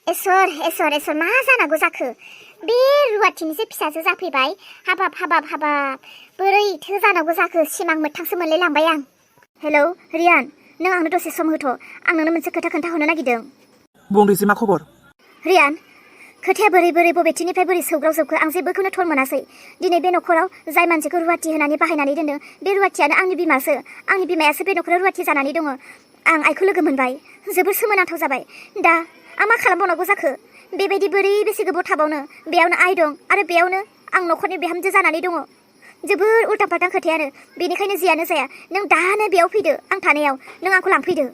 Acer मा जानांगौ जाखो बे रुवाथिनिसो फिसासो जाफैबाय हाबाब बोरैथो जानांगौ जाखो सिमां मोगथांसो मोनलाय लांबाय आं। हेलौ रियान, नों आंनो दसे सम होथ', आं नोंनो मोनसे खोथा खोन्थाहरनो नागिरदों। बुं दैजि, मा खबर? रियान, खोथाया बोरै बबेथिंनिफ्राय बोरै सौग्रावजोबखो आं जेबोखौनो थर मोनासै। दिनै बे न'खराव जाय मानसिखौ रुवाथि होनानै बाहायनानै दोनदों बे रुवाथियानो आंनि बिमासो। आंनि बिमायासो बे न'खराव रुवाथि जानानै दङ। आं आइखौ लोगो मोनबाय, जोबोर सोमोनांथाव जाबाय। दा आं मा खालामबावनांगौ जाखो? बेबायदि बोरै बेसे गोबाव थाबावनो? बेयावनो आइ दं आरो बेयावनो आं न'खरनि बिहामजो जानानै दङ। जोबोर उल्टां फाल्टां खोथायानो। बेनिखायनो जियानो जाया, नों दानो बेयाव फैदो, आं थानायाव नों आंखौ लांफैदो।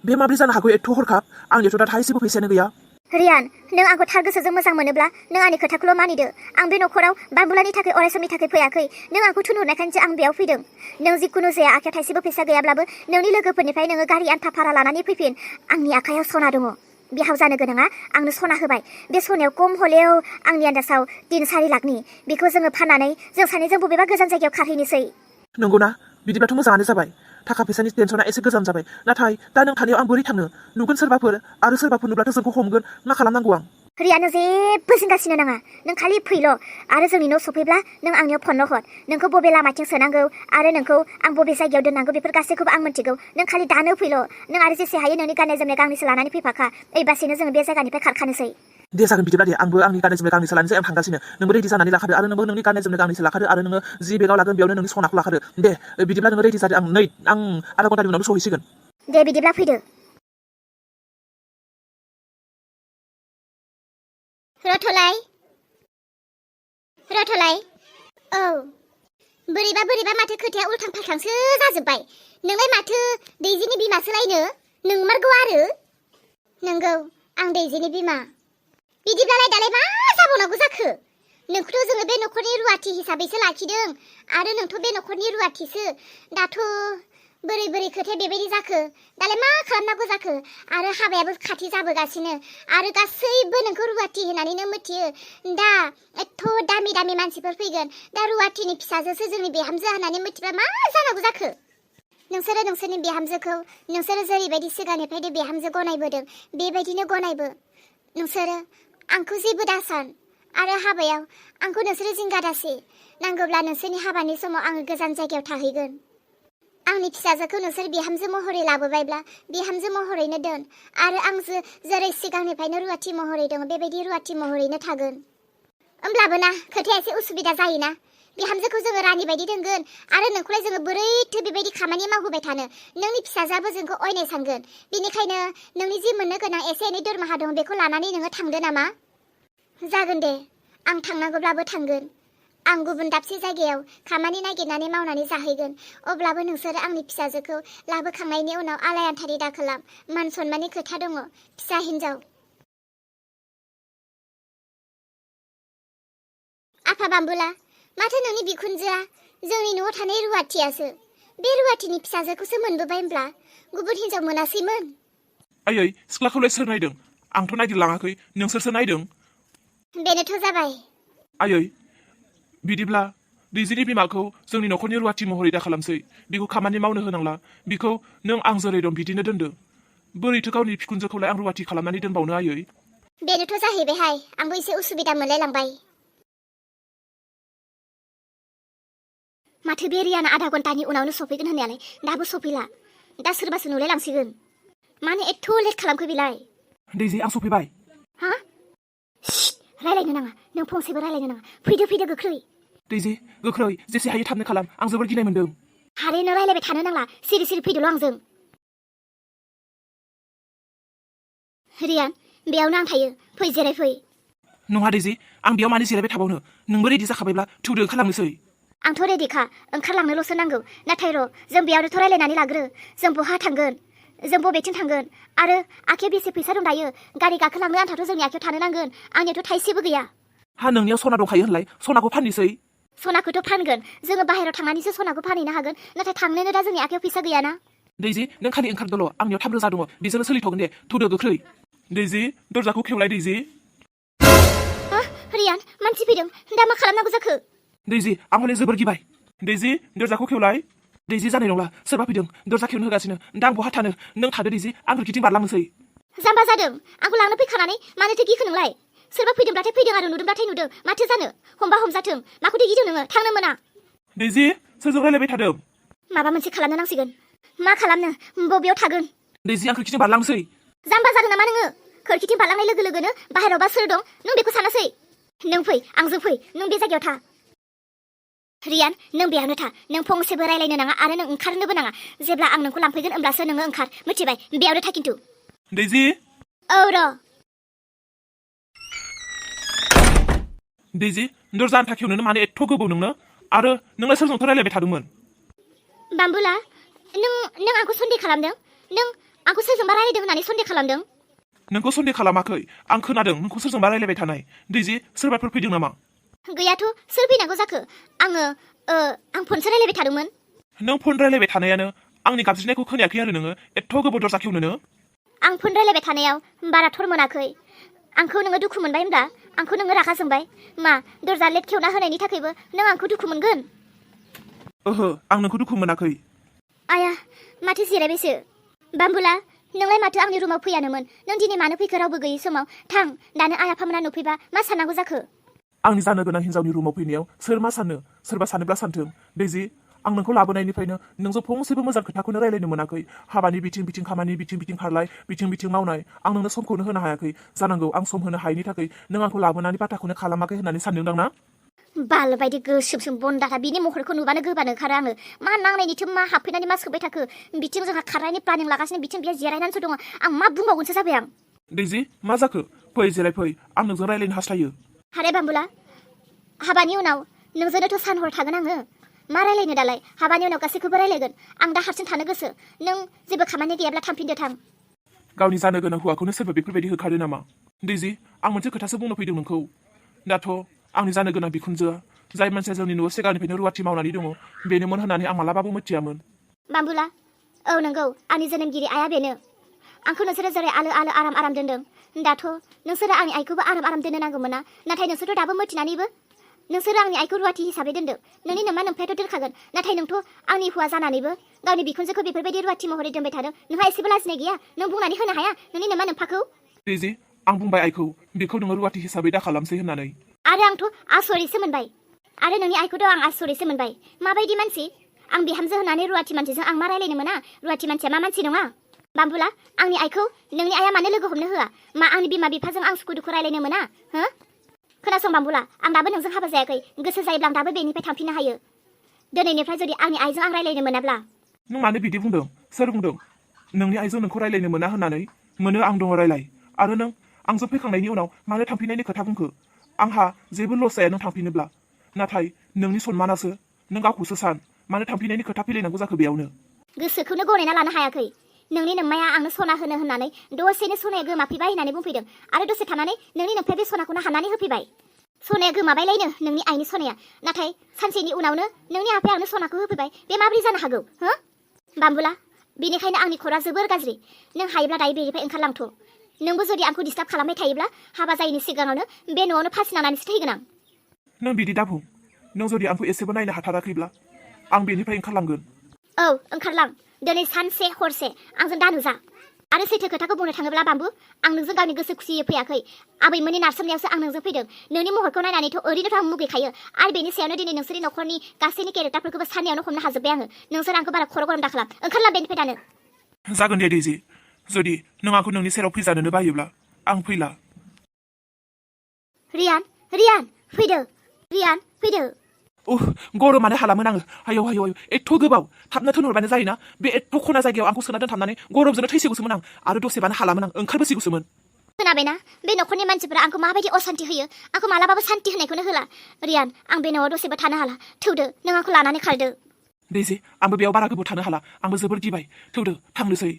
बे माब्रै जानो हागौ एथ' हरखाब? आंनियावथ' दा थाइसेबो फैसायानो गैया। रियान, नों आंखौ थार गोसोजों मोजां मोनोब्ला नों आंनि खोथाखौल' मानिदो। आं बे न'खराव बानबुलानि थाखाय अराय समनि थाखाय फैयाखै। नों आंखौ थुनहरनायखायसो आं बेयाव फैदों। नों जिखुनु जाया आखायाव थाइसेबो फैसा गैयाब्लाबो नोंनि लोगोफोरनिफ्राय नोङो गारि आन्था भारा लानानै फैफिन। आंनि आखायाव सना दङ। बिहाव जानो गोनाङा आंनो सना होबाय। बे सनायाव खम हलेव आंनि आन्दासाव 3-4 लाखनि। बेखौ जोङो फाननानै जों सानैजों बबेबा गोजान जायगायाव खारहैनोसै। नंगौना? बिदिब्लाथ' मोजाङानो जाबाय। थाखा फैसानि टेनसना एसे गोजान जाबाय। नाथाय दा नों थानायाव आं बोरै थांनो? नुगोन सोरबाफोर नुब्लाथ' जोंखौ हमगोन। मा खालामनांगौ आं? रियानो जेबो जिंगासिनो नाङा। नों खालि फैल' आरो जोंनि न' सफैब्ला नों आंनियाव फनल' हर। नोंखौ बबे लामाथिं सोनांगौ आरो नोंखौ आं बबे जायगायाव दोननांगौ बेफोर गासैखौबो आं मिथिगौ। नों खालि दानो फैल'। नों आरो जेसे हायो नोंनि गाननाय जोमनाय गांनैसो लानानै फैफाखा। ओइबासिनो जोङो बे जायगानिफ्राय खारखानोसै। दे जागोन बिदिब्ला दे, आंबो आंनि गाननाय जोमनाय गांनैसो लानोसै। आं थांगासिनो। नोंबो रेडि जानानै लाखादो आरो नोंबो नोंनि गाननाय जोमनाय गांनैसो लाखादो आरो नोङो जि बेगाव लागोन बेयावनो नोंनि सनाखौ लाखादो। दे बिदिब्ला नोङो रेडि जादो। आं आधा घन्टानि उनावनो सहैसिगोन। दे बिदिब्ला फैदो। रथ'लाय। औ। बोरैबा माथो खोथाया उल्थां फाल्थांसो जाजोब्बाय। नोंलाय माथो दैजिनि बिमासोलायनो? नोंमारगौ आरो? नंगौ, आं दैजिनि बिमा। बिदिब्लालाय दालाय मा जाबावनांगौ जाखो? नोंखौथ' जोङो बे न'खरनि रुवाथि हिसाबैसो लाखिदों आरो नोंथ' बे न'खरनि रुवाथिसो। दाथ' बोरै खोथाया बेबायदि जाखो? दालाय मा खालामनांगौ जाखो? आरो हाबायाबो खाथि जाबोगासिनो आरो गासैबो नोंखौ रुवाथि होननानैनो मिथियो। दा एथ' दामि मानसिफोर फैगोन। दा रुवाथिनि फिसाजोसो जोंनि बिहामजो होननानै मिथिबा मा जानांगौ जाखो? नोंसोरो नोंसोरनि बिहामजोखौ नोंसोरो जेरैबायदि सिगांनिफ्रायनो बिहामजो गनायबोदों बेबायदिनो गनायबो। नोंसोरो आंखौ जेबो दासान आरो हाबायाव आंखौ नोंसोरो जिंगा दासि। नांगौब्ला नोंसोरनि हाबानि समाव आङो गोजान जायगायाव थाहैगोन। आंनि फिसाजोखौ नोंसोर बिहामजो महरै लाबोबायब्ला बिहामजो महरैनो दोन आरो आं जेरै सिगांनिफ्रायनो रुवाथि महरै दङ बेबायदि रुवाथि महरैनो थागोन। होमब्लाबो ना खोथाया एसे उसुबिदा जायोना। बिहामजोखौ जोङो रानि बायदि दोनगोन आरो नोंखौलाय जोङो बोरैथो बेबायदि खामानि मावहोबाय थानो? नोंनि फिसाजोआबो जोंखौ अयनाय सानगोन। बेनिखायनो नोंनि जि मोननो गोनां एसे एनै दरमाहा दं बेखौ लानानै नोङो थांदो नामा? जागोन दे, आं थांनांगौब्लाबो थांगोन। आं गुबुन दाबसे जायगायाव खामानि नागिरनानै मावनानै जाहैगोन। अब्लाबो नोंसोरो आंनि फिसाजोखौ लाबोखांनायनि उनाव आलाय-आथारि दाखालाम। मान सनमाननि खोथा दङ। फिसा हिन्जाव। आफा बाम्बुला, माथो नोंनि बिखुनजोआ जोंनि न'आव थानाय रुवाथियासो। बे रुवाथिनि फिसाजोखौसो मोनबोबाय होनब्ला गुबुन हिन्जाव मोनासैमोन? आयै, सिख्लाखौलाय सोर नायदों? आंथ' नायगिरलाङाखै, नोंसोरसो नायदों। बेनोथ' जाबाय। आयै, बिदिब्ला दैजिनि बिमाखौ जोंनि न'खरनि रुवाथि महरै दा खालामसै। बिखौ खामानि मावनो होनांला। बिखौ नों आं जेरै दं बिदिनो दोनदो। बोरैथो गावनि बिखुनजोखौलाय आं रुवाथि खालामनानै दोनबावनो आयै? बेनोथ' जाहैबायहाय, आंबो एसे उसुबिदा मोनलायलांबाय। माथो बे रियाना आधा घन्टानि उनावनो सफैगोन होननायालाय दाबो सफैला। दा सोरबासो नुलाय लांसिगोन। मानो एथ' लेट खालामखो बेलाय? दैजि, आं सफैबाय। हा? रायलायनो नाङा, नों फंसेबो रायलायनो नाङा। फैदो गोख्रै। दैजि, गोख्रै, जेसे हायो थाबनो खालाम। आं जोबोर गिनाय मोनदों। हारे, नों रायलायबाय थानो नांला। सिरि फैदोल' आंजों। रियान, बेयावनो आं थायो। फै, जिरायफै। नङा दैजि, आं बेयाव मानो जिरायबाय थाबावनो? नोंबो रेडि जाखाबायब्ला थौदो, ओंखारलांनोसै। आंथ' रेडिखा, ओंखारलांनोल'सो नांगौ। नाथाय जों बेयावनोथ' रायलायनानै लाग्रो। जों बहा थांगोन? जों बबेथिं थांगोन? आरो आखायाव बेसे फैसा दं दायो? गारि गाखोलांनो आंथाथ' जोंनि आखायाव थानो नांगोन। आंनियावथ' थाइसेबो गैया। हा, नोंनियाव सना दंखायो होनलाय? सनाखौ फाननोसै। सनाखौथ' फानगोन। जोङो बाहेरायाव थांनानैसो सनाखौ फानहैनो हागोन। नाथाय थांनोनो दा जोंनि आखायाव फैसा गैयाना। दैजि, नों खालि ओंखारदोल'। आंनियाव 3,000 दङ। बेजोंनो सोलिथ'गोन दे। थौदो गोख्रै। दैजि, दरजाखौ खेवलाय दैजि। रियान, मानसि फैदों। दा मा खालामनांगौ जाखो? दैजि, आं हले जोबोर गिबाय। दैजि, दरजाखौ खेवलाय। दैजि, जानाय नंला। सोरबा फैदों। दरजा खेवनो होगासिनो। दा आं बहा थानो? नों थादो दैजि, आं खिथिं बारलांनोसै। जाम्बा जादों आंखौ लांनो फैखानानै मानोथो गिखो नोंलाय सोरबा फैदोंब्लाथाय फैदों आरो नुदोंब्लाथाय नुदों माथो जानो हमबा हमजाथों माखौथो गिदों नोङो थांनो मोना दैजि सोरजों रायलायबाय थादों माबा मोनसे खालामनो नांसिगोन मा खालामनो बबेयाव थागोन दैजि आं खोरखिजों बारलांसै जाम्बा जादों नामा नोङो खोरखिथिं बारलांनाय लोगो लोगोनो बाहेरावबा सोर दं नों बेखौ सानासै नों फै आंजों फै नों बे जायगायाव था रियान नों बेयावनो था नों फंसेबो रायलायनो नाङा आरो नों ओंखारनोबो नाङा जेब्ला आं नोंखौ लांफैगोन होमब्लासो नोङो ओंखार मिथिबाय बेयावनो था खिन्थु दैजि औ र' दैजि दरजानि थाखेवनोनो मानो एथ' गोबाव नोंनो आरो नोंलाय सोरजोंथ' रायलायबाय थादोंमोन बाम्बुला नों आंखौ सन्देह खालामदों नों आंखौ सोरजोंबा रायलायदों होननानै सन्देह खालामदों नोंखौ सन्देह खालामाखै आं खोनादों नोंखौ सोरजोंबा रायलायबाय थानाय दैजि सोरबाफोर फैदों नामा गैयाथ' सोर फैनांगौ जाखो आं फनसो रायलायबाय थादोंमोन नों फन रायलायबाय थानायानो आंनि गाबज्रिनायखौ खोनायाखै आरो नोङो एथ' गोबाव दरजा खेवनोनो आं फन रायलायबाय थानायाव बारा थर मोनाखै आंखौ नोङो दुखु मोनबाय होनब्ला आंखौ नोङो रागा जोंबाय मा दरजा लेट खेवना होनायनि थाखायबो नों आंखौ दुखु मोनगोन ओहो आं नोंखौ दुखु मोनाखै आया माथो जिरायबायसो बाम्बुला नोंलाय माथो आंनि रुमाव फैयानोमोन नों दिनै मानो फैखो रावबो गैयै समाव थां दानो आइ आफामोना नुफैबा मा साननांगौ जाखो आंनि जानो गोनां हिन्जावनि रुमाव फैनायाव सोर मा सानो सोरबा सानोब्ला सानथों दैजि आं नोंखौ लाबोनायनिफ्रायनो नोंजों फंसेबो मोजां खोथाखौनो रायलायनो मोनाखै हाबानि बिथिं खामानि बिथिं खारलाय बिथिं मावनाय आं नोंनो समखौनो होनो हायाखै जानांगौ आं सम होनो हायैनि थाखाय नों आंखौ लाबोनानै बाथ्राखौनो खालामाखै होननानै सानदोंदां ना बाल बायदि गोसोमसोम बनदाथा बिनि महरखौ नुबानो गोबानो ओंखारो आङो मा नांनायनिथो मा हाबफैनानै मा सोबाय थाखो बिथिं जोंहा खारनायनि प्लानिं लागासिनो बिथिं बियो जिरायनानैसो दङ आं मा बुंबावगोनसो जाबाय आं दैजि मा जाखो फै जिराय फै आं नोंजों रायलायनो हास्थायो हारे बाम्बुला हाबानि उनाव नोंजोंनोथ' सान हर थागोन आङो मा रायलायनो दालाय हाबानि उनाव गासैखौबो रायलायगोन आं दा हारसिं थानो गोसो नों जेबो खामानि गैयाब्ला थांफिनदो थां गावनि जानो गोनां हौवाखौनो सोरबा बेफोरबायदि होखारो नामा दैजि आं मोनसे खोथासो बुंनो फैदों नोंखौ दाथ' आंनि जानो गोनां बिखुनजोआ जाय मानसिया जोंनि न'आव सिगांनिफ्रायनो रुवाथि मावनानै दङ बेनोमोन होननानै आं मालाबाबो मिथियामोन बाम्बुला औ नंगौ आंनि जोनोमगिरि आइया बेनो आंखौ नोंसोरो जेरै आलो आराम दोनदों दाथ' नोंसोरो आंनि आइखौबो आराम दोननो नांगौमोन ना नाथाय नोंसोरथ' दाबो मिथिनानैबो नोंसोरो आंनि आइखौ रुवाथि हिसाबै दोनदों नोंनि नोमा नोम्फायाथ' दोनखागोन नाथाय नोंथ' आंनि हौवा जानानैबो गावनि बिखुनजोखौ बेफोरबायदि रुवाथि महरै दोनबाय थादों नोंहा एसेबो लाजिनाय गैया नों बुंनानै होनो हाया नोंनि नोमा नोम्फाखौ दैजि आं बुंबाय आइखौ बेखौ नोङो रुवाथि हिसाबै दा खालामसै होननानै आरो आंथ' आसरितसो मोनबाय आरो नोंनि आइखौथ' आं आसरितसो मोनबाय माबायदि मानसि आं बिहामजो होननानै रुवाथि मानसिजों आं मा रायलायनो मोना रुवाथि मानसिया मा मानसि नङा बाम्बुला आंनि आइखौ नोंनि आइया मानो लोगो हमनो होआ मा आंनि बिमा बिफाजों आं सुखु दुखु रायलायनो मोना हो खोनासं बाम्बुला आं दाबो नोंजों हाबा जायाखै गोसो जायोब्ला आं दाबो बेनिफ्राय थांफिननो हायो दिनैनिफ्राय जुदि आंनि आइजों आं रायलायनो मोनाब्ला नों मानो बिदि बुंदों सोर बुंदों नोंनि आइजों नोंखौ रायलायनो मोना होननानै मोनो आं दङ रायलाय आरो नों आंजों फैखांनायनि उनाव मानो थांफिननायनि खोथा बुंखो आंहा जेबो लस जाया नों थांफिनोब्ला नाथाय नोंनि सन्मानासो नों गावखौसो सान मानो थांफिननायनि खोथा फैलायनांगौ जाखो बेयावनो गोसोखौनो गनायना लानो हायाखै नोंनि नोम्माया आंनो सना होनो होननानै दसेनो सनाया गोमाफैबाय होननानै बुंफैदों आरो दसे थानानै नोंनि नोम्फाया बे सनाखौनो हानानै होफैबाय सनाया गोमाबायलायनो नोंनि आइनि सनाया नाथाय सानसेनि उनावनो नोंनि आफाया आंनो सनाखौ होफैबाय बे माबोरै जानो हागौ हो बाम्बुला बेनिखायनो आंनि खरा जोबोर गाज्रि नों हायोब्ला दायो बेनिफ्राय ओंखारलांथ' नोंबो जुदि आंखौ डिस्टार्ब खालामबाय थायोब्ला हाबा जायैनि सिगाङावनो बे न'आवनो फासि नांनानैसो थैगोन आं नों बिदि दाबुं नों जुदि आंखौ एसेबो नायनो हाथाराखैब्ला आं बेनिफ्राय ओंखारलांगोन औ ओंखारलां दिनै सानसे हरसे आंजों दानुजा आरो सैथो खोथाखौ बुंनो थाङोब्ला बाम्बु आं नोंजों गावनि गोसो खुसियै फैयाखै आबैमोननि नारसोमनायावसो आं नोंजों फैदों नोंनि महरखौ नायनानैथ' ओरैनोथ' आं मुगैखायो आरो बेनि सायावनो दिनै नोंसोरनि न'खरनि गासैनि केरेक्टारफोरखौबो सानैयावनो हमनो हाजोब्बाय आङो नोंसोर आंखौ बारा खर' गरम दाखालाम ओंखारलां बेनिफ्राय दानो जागोन दे दैजि जुदि नों आंखौ नोंनि सेराव फैजानोनो बायोब्ला आं फैला रियान फैदो गरमानो हालामोन आङो आयौ एथ' गोबाव थाबनो थोनहरबानो जायोना बे एथ' खना जायगायाव आंखौ सोना दोनथाबनानै गरमजोंनो थैसिगौसोमोन आं आरो दसेबानो हालामोन आं ओंखारबोसिगौसोमोन खोनाबायना बे न'खरनि मानसिफोरा आंखौ माबायदि असान्ति होयो आंखौ मालाबाबो सान्ति होनायखौनो होला रियान आं बे न'आव दसेबो थानो हाला थौदो नों आंखौ लानानै खारदो दैजि आंबो बेयाव बारा गोबाव थानो हाला आंबो जोबोर गिबाय थौदो थांनोसै